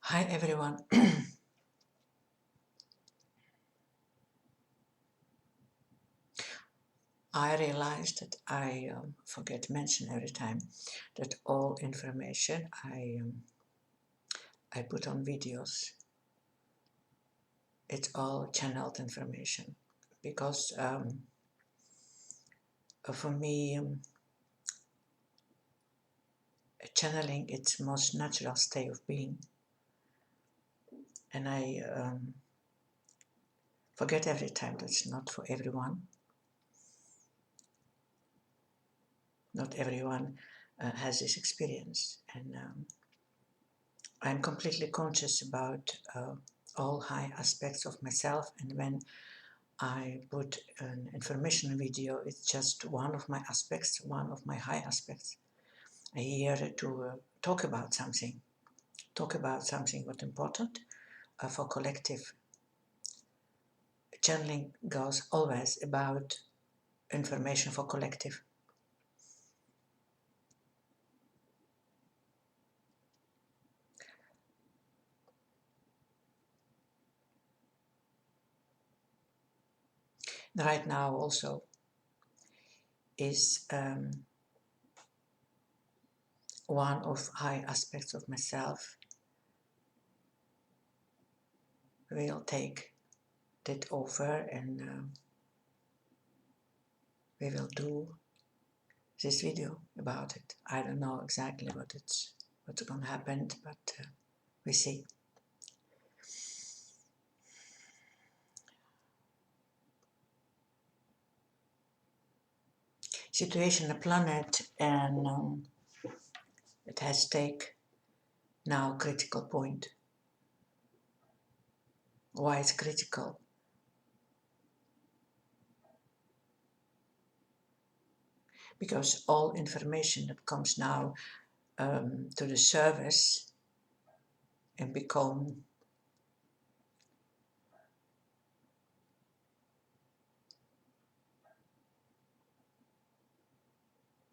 Hi everyone. I realized that I forget to mention every time that all information I put on videos, it's all channeled information, because for me channeling it's most natural state of being, and I forget every time that's not for everyone. Not everyone has this experience, and I'm completely conscious about all high aspects of myself, and when I put an information video, it's just one of my aspects, one of my high aspects. I here to talk about something what's important for collective. Channeling goes always about information for collective. Right now also is one of high aspects of myself will take that over, and we will do this video about it. I don't know exactly what's going to happen, but we see. Situation on the planet, and it has take now critical point. Why it's critical? Because all information that comes now to the service and become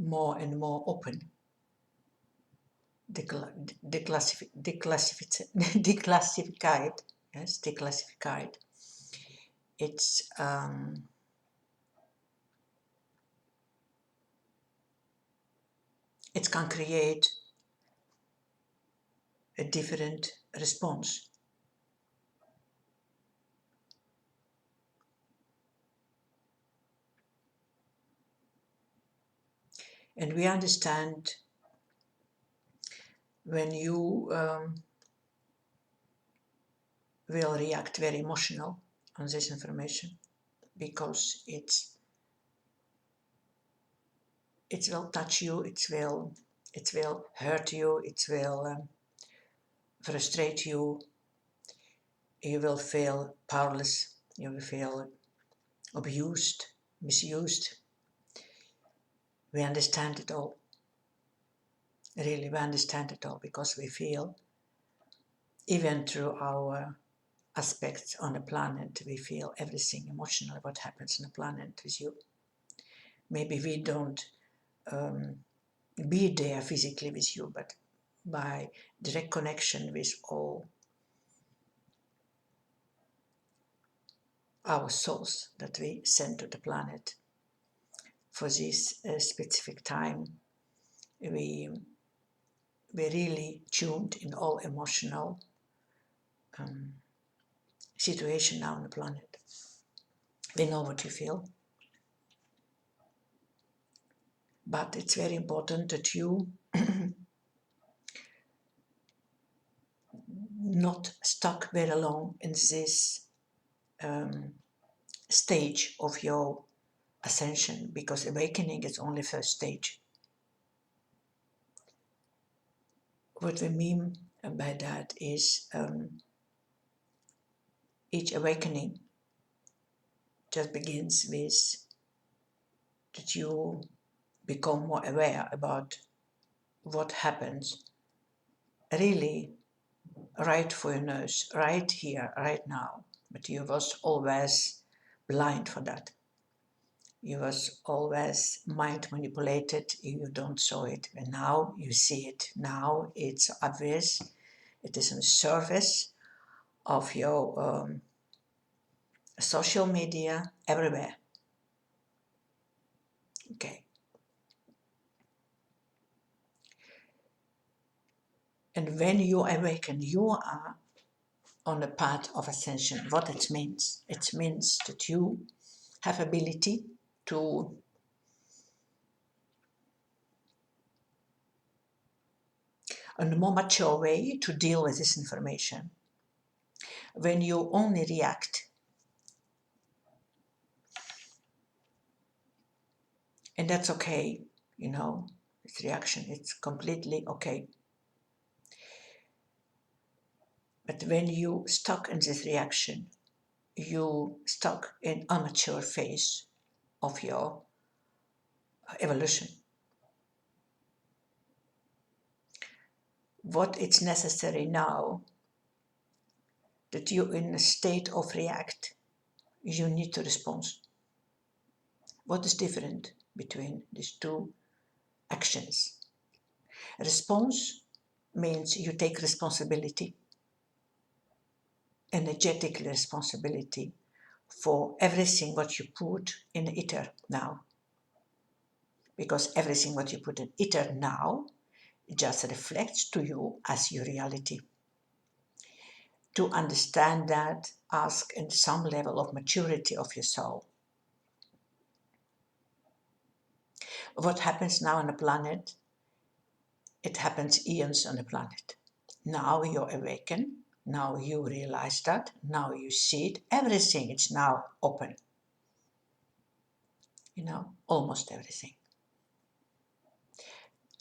more and more open, declassified, yes, declassified. It can create a different response. And we understand when you will react very emotional on this information, because it will touch you, it will hurt you, it will frustrate you. You will feel powerless, you will feel abused, misused. We understand it all. Really, we understand it all, because we feel, even through our aspects on the planet, we feel everything emotionally what happens on the planet with you. Maybe we don't be there physically with you, but by direct connection with all our souls that we send to the planet for this specific time, we really tuned in all emotional situation now on the planet. We know what you feel, but it's very important that you not stuck very long in this stage of your ascension, because awakening is only first stage. What we mean by that is each awakening just begins with that you become more aware about what happens really right for your nose, right here, right now, but you was always blind for that. You was always mind manipulated, you don't saw it, and now you see it. Now it's obvious, it is on the surface of your social media, everywhere. Okay. And when you awaken, you are on a path of ascension. What it means? It means that you have ability to in a more mature way to deal with this information. When you only react, and that's okay, you know, it's reaction, it's completely okay. But when you stuck in this reaction, you stuck in immature phase of your evolution. What is necessary now, that you in a state of react, you need to respond. What is different between these two actions? Response means you take responsibility, energetic responsibility for everything what you put in the ether now. Because everything what you put in ether now just reflects to you as your reality. To understand that, ask in some level of maturity of your soul. What happens now on the planet? It happens eons on the planet. Now you're awakened. Now you realize that. Now you see it. Everything is now open. You know, almost everything.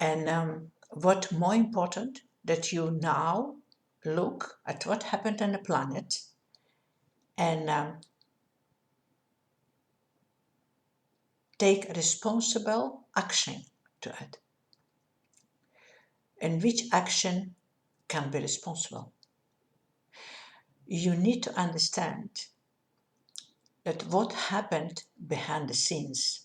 And what more important, that you now look at what happened on the planet and take responsible action to it. And which action can be responsible? You need to understand that what happened behind the scenes,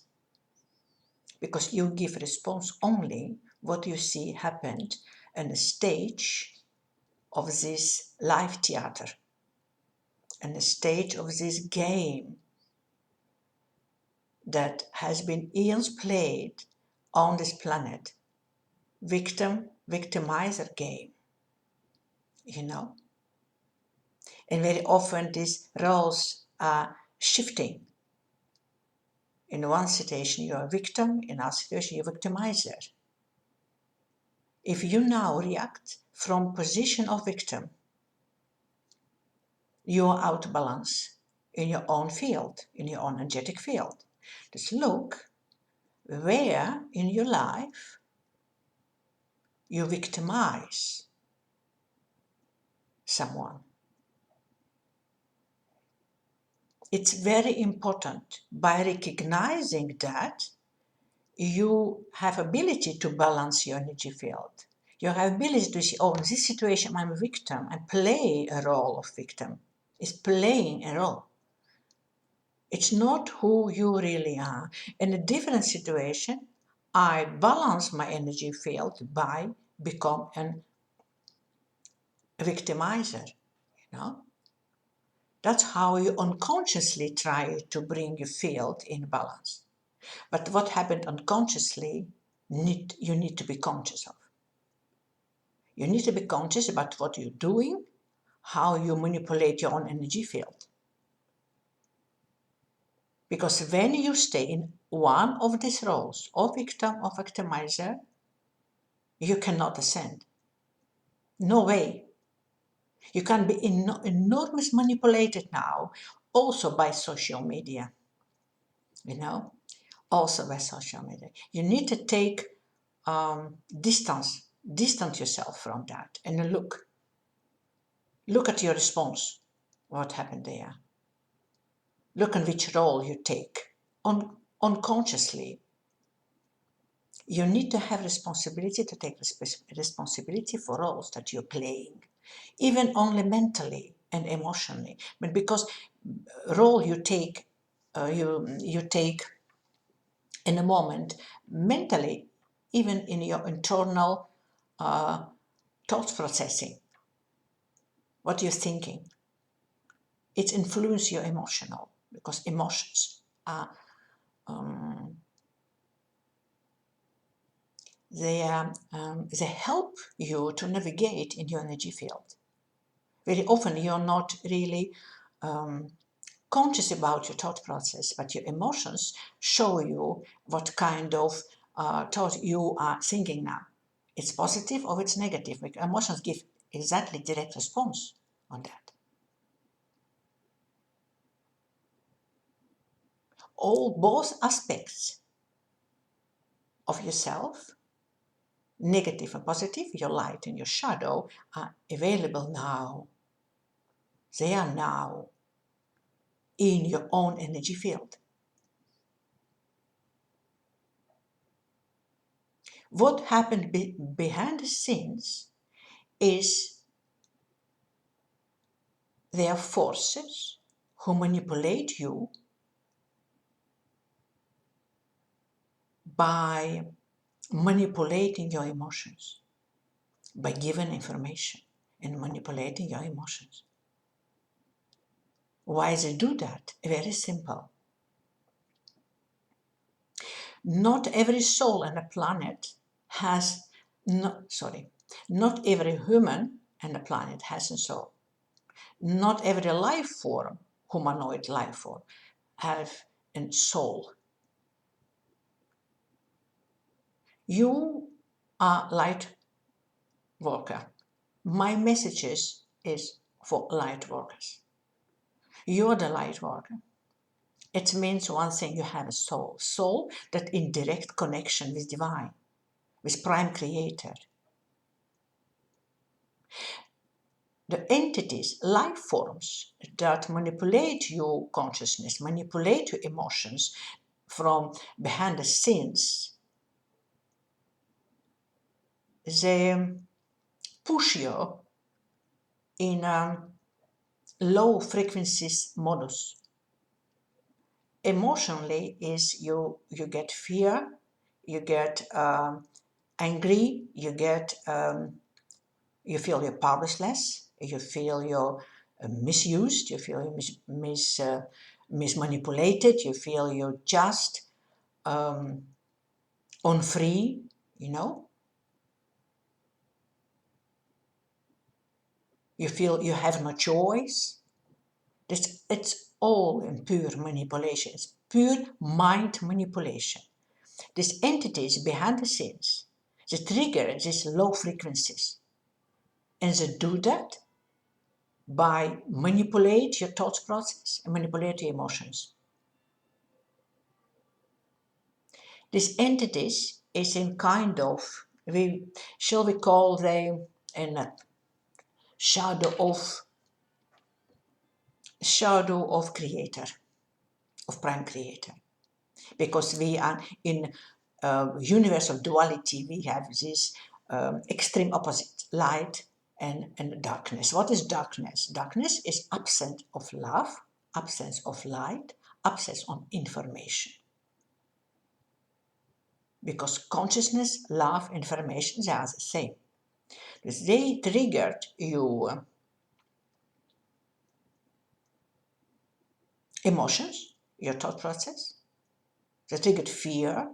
because you give response only what you see happened on the stage of this live theater, and the stage of this game that has been eons played on this planet, victimizer game, you know. And very often these roles are shifting. In one situation you're a victim, in another situation you're a victimizer. If you now react from position of victim, you're out of balance in your own field, in your own energetic field. Just look where in your life you victimize someone. It's very important, by recognizing that you have ability to balance your energy field. You have ability to see, oh, in this situation I'm a victim, and play a role of victim. It's playing a role. It's not who you really are. In a different situation, I balance my energy field by become a victimizer, you know. That's how you unconsciously try to bring your field in balance. But what happened unconsciously, you need to be conscious of. You need to be conscious about what you're doing, how you manipulate your own energy field. Because when you stay in one of these roles, or victim or victimizer, you cannot ascend. No way. You can be enormous manipulated now, also by social media, you know, also by social media. You need to take distance yourself from that and look at your response, what happened there. Look at which role you take unconsciously. You need to have responsibility to take responsibility for roles that you're playing, even only mentally. and emotionally. But because role you take, you take in a moment, mentally, even in your internal thought processing, what you're thinking, it influences your emotional, because emotions are they help you to navigate in your energy field. Very often you're not really conscious about your thought process, but your emotions show you what kind of thought you are thinking now. It's positive or it's negative, because emotions give exactly direct response on that. Both aspects of yourself, negative and positive, your light and your shadow, are available now. They are now in your own energy field. What happened behind the scenes is there are forces who manipulate you by manipulating your emotions, by giving information and manipulating your emotions. Why they do that? Very simple. Not every soul on the planet has, not every human on the planet has a soul. Not every life form, humanoid life form, have a soul. You are light worker. My messages is for light workers. You're the light worker. It means one thing: you have a soul. Soul that in direct connection with divine, with prime creator. The entities, life forms that manipulate your consciousness, manipulate your emotions from behind the scenes, they push you in a low frequencies modus. Emotionally is you get fear, you get angry, you get you feel you're powerless, you feel you're misused, you feel you're mismanipulated, you feel you're just unfree, you feel you have no choice. It's all in pure manipulation. It's pure mind manipulation. These entities behind the scenes, they trigger these low frequencies. And they do that by manipulate your thought process and manipulate your emotions. These entities is in kind of, shall we call them a shadow of creator, of prime creator. Because we are in universe of duality, we have this extreme opposite, light and darkness. What is darkness? Darkness is absence of love, absence of light, absence of information. Because consciousness, love, information, they are the same. They triggered your emotions, your thought process. They triggered fear.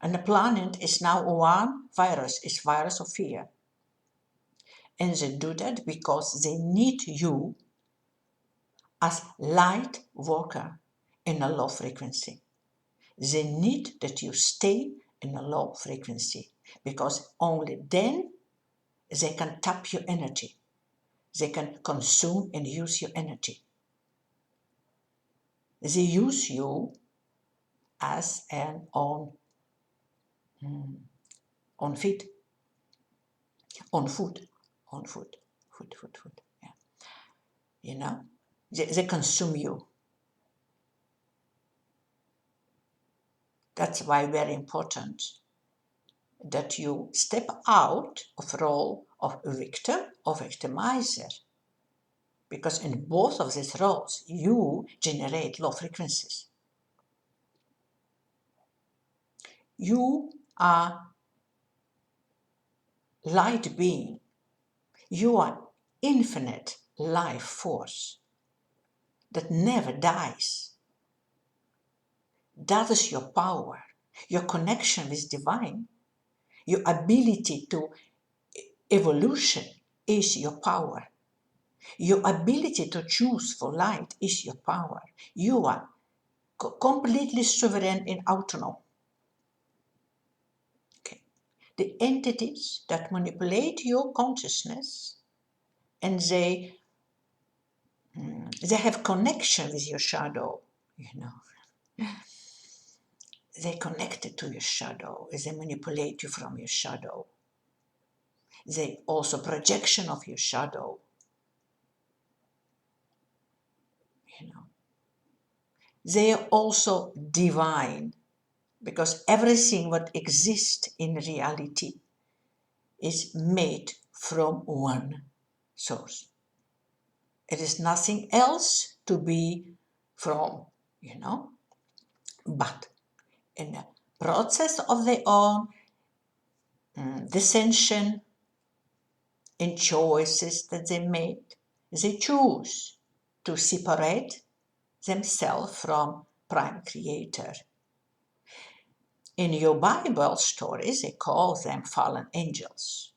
And the planet is now one virus, is virus of fear. And they do that because they need you as light worker in a low frequency. They need that you stay in a low frequency, because only then they can tap your energy. They can consume and use your energy. They use you as an on feed, on food, food. Yeah. They consume you. That's why very important that you step out of role of victim or victimizer because in both of these roles you generate low frequencies. You are light being. You are infinite life force that never dies. That is your power, your connection with divine, your ability to evolution is your power. Your ability to choose for light is your power. You are completely sovereign and autonomous. Okay. The entities that manipulate your consciousness and they have connection with your shadow, They connected to your shadow, they manipulate you from your shadow. They also projection of your shadow, They are also divine, because everything what exists in reality is made from one source. It is nothing else to be from, but in a process of their own dissension in choices that they made, they choose to separate themselves from Prime Creator. In your Bible stories, they call them fallen angels.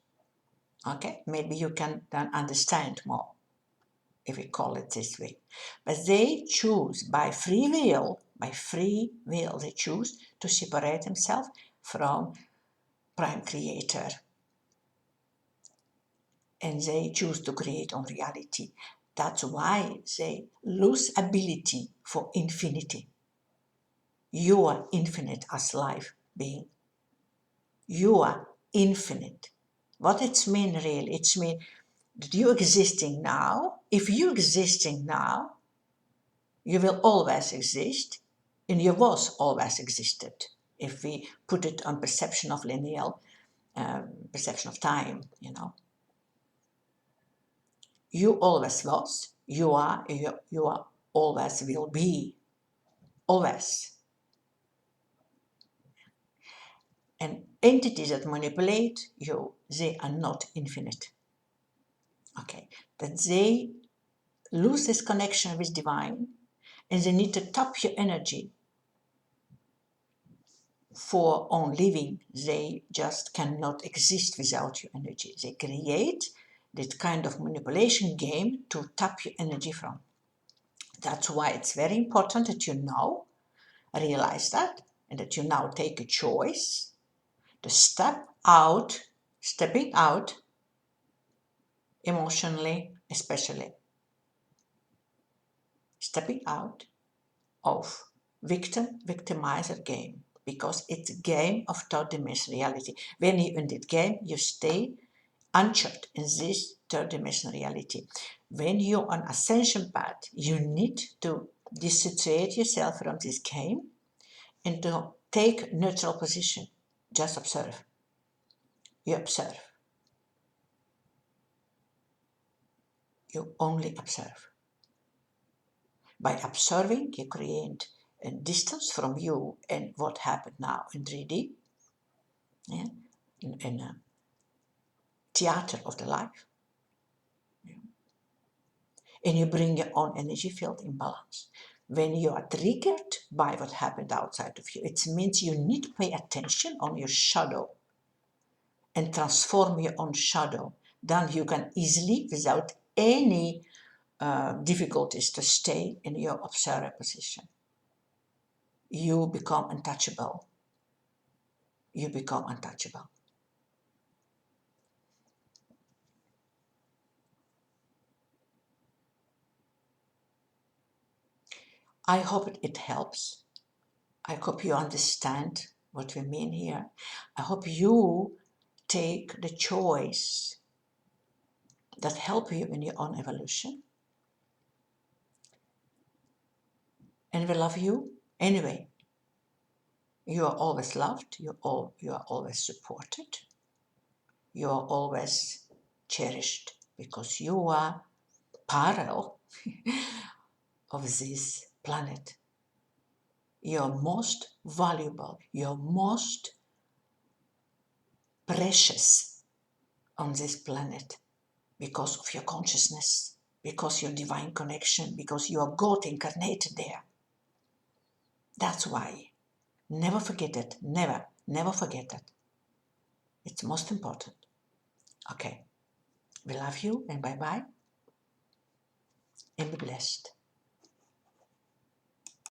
Okay, maybe you can then understand more if we call it this way. But they choose by free will, they choose to separate themselves from Prime Creator. And they choose to create on reality. That's why they lose ability for infinity. You are infinite as life being. You are infinite. What it's mean really? It's mean that you existing now. If you existing now, you will always exist, and you was always existed. If we put it on perception of lineal, perception of time, you always was, you are always will be, always. And entities that manipulate you, they are not infinite. Okay, that they lose this connection with divine, and they need to tap your energy for on living. They just cannot exist without your energy. They create that kind of manipulation game to tap your energy from. That's why it's very important that you now realize that, and that you now take a choice to stepping out emotionally, especially stepping out of victimizer game, because it's a game of third dimension reality. When you're in that game, you stay anchored in this third dimension reality. When you're on ascension path, you need to dissociate yourself from this game and to take neutral position. Just observe. You observe. You only observe. By observing, you create a distance from you and what happened now in 3D, yeah? in a theater of the life. Yeah? And you bring your own energy field in balance. When you are triggered by what happened outside of you, it means you need to pay attention on your shadow and transform your own shadow. Then you can easily, without any difficulties, to stay in your observer position. You become untouchable. You become untouchable. I hope it helps. I hope you understand what we mean here. I hope you take the choice that help you in your own evolution. And we love you anyway. You are always loved. You are always supported. You are always cherished, because you are parallel of this planet. You're most valuable, you're most precious on this planet because of your consciousness, because your divine connection, because you are God incarnated there. That's why. Never forget it. Never forget it. It's most important. Okay. We love you and bye-bye. And be blessed.